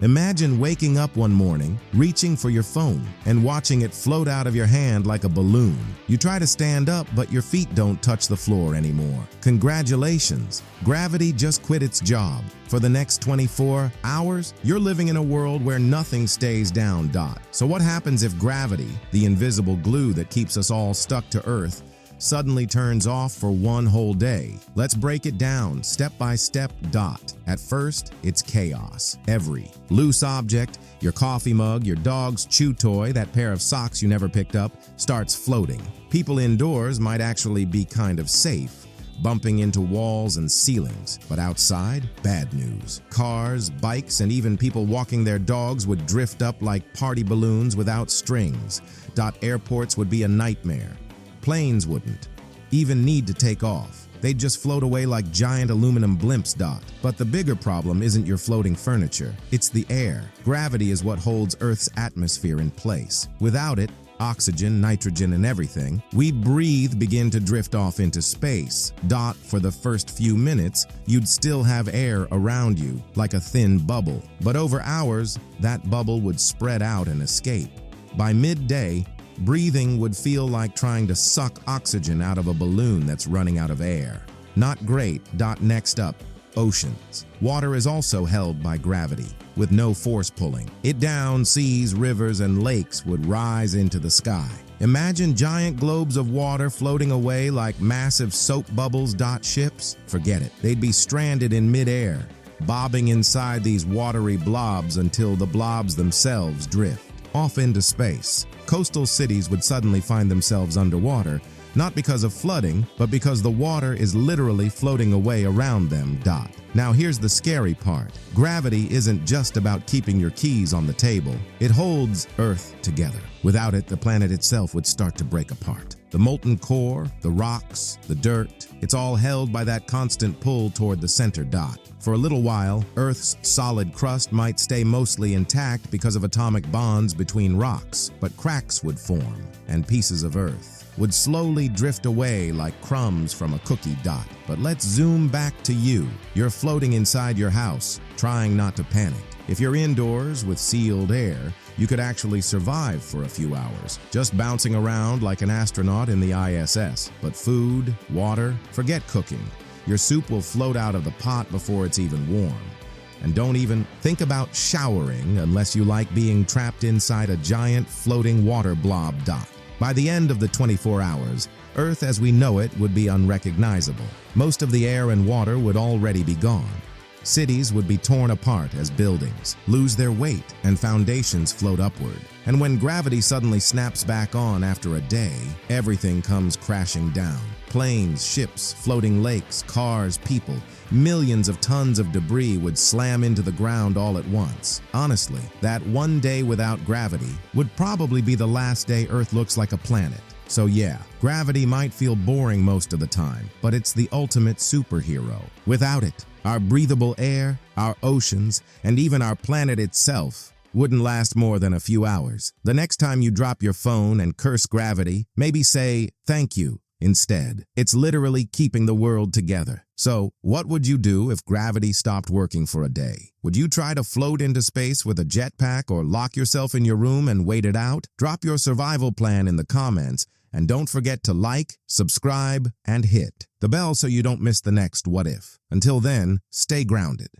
Imagine waking up one morning, reaching for your phone, and watching it float out of your hand like a balloon. You try to stand up, but your feet don't touch the floor anymore. Congratulations! Gravity just quit its job. For the next 24 hours, you're living in a world where nothing stays down. So what happens if gravity, the invisible glue that keeps us all stuck to Earth, suddenly turns off for one whole day? Let's break it down step by step. At first, it's chaos. Every loose object, your coffee mug, your dog's chew toy, that pair of socks you never picked up, starts floating. People indoors might actually be kind of safe, bumping into walls and ceilings. But outside, bad news. Cars, bikes, and even people walking their dogs would drift up like party balloons without strings. Airports would be a nightmare. Planes wouldn't even need to take off. They'd just float away like giant aluminum blimps. But the bigger problem isn't your floating furniture, it's the air. Gravity is what holds Earth's atmosphere in place. Without it, oxygen, nitrogen, and everything we breathe begin to drift off into space. For the first few minutes, you'd still have air around you, like a thin bubble. But over hours, that bubble would spread out and escape. By midday, breathing would feel like trying to suck oxygen out of a balloon that's running out of air. Not great. Next up, oceans. Water is also held by gravity, with no force pulling it down. Seas, rivers, and lakes would rise into the sky. Imagine giant globes of water floating away like massive soap bubbles. Ships? Forget it. They'd be stranded in midair, bobbing inside these watery blobs until the blobs themselves drift off into space. Coastal cities would suddenly find themselves underwater, not because of flooding, but because the water is literally floating away around them. Now here's the scary part. Gravity isn't just about keeping your keys on the table. It holds Earth together. Without it, the planet itself would start to break apart. The molten core, the rocks, the dirt, it's all held by that constant pull toward the center. For a little while, Earth's solid crust might stay mostly intact because of atomic bonds between rocks, but cracks would form, and pieces of Earth would slowly drift away like crumbs from a cookie. But let's zoom back to you. You're floating inside your house, trying not to panic. If you're indoors with sealed air, you could actually survive for a few hours, just bouncing around like an astronaut in the ISS. But food, water, forget cooking. Your soup will float out of the pot before it's even warm. And don't even think about showering unless you like being trapped inside a giant floating water blob. By the end of the 24 hours, Earth as we know it would be unrecognizable. Most of the air and water would already be gone. Cities would be torn apart as buildings lose their weight and foundations float upward. And when gravity suddenly snaps back on after a day, everything comes crashing down. Planes, ships, floating lakes, cars, people, millions of tons of debris would slam into the ground all at once. Honestly, that one day without gravity would probably be the last day Earth looks like a planet. So yeah, gravity might feel boring most of the time, but it's the ultimate superhero. Without it, our breathable air, our oceans, and even our planet itself wouldn't last more than a few hours. The next time you drop your phone and curse gravity, maybe say thank you instead. It's literally keeping the world together. So, what would you do if gravity stopped working for a day? Would you try to float into space with a jetpack or lock yourself in your room and wait it out? Drop your survival plan in the comments, and don't forget to like, subscribe, and hit the bell so you don't miss the next What If. Until then, stay grounded.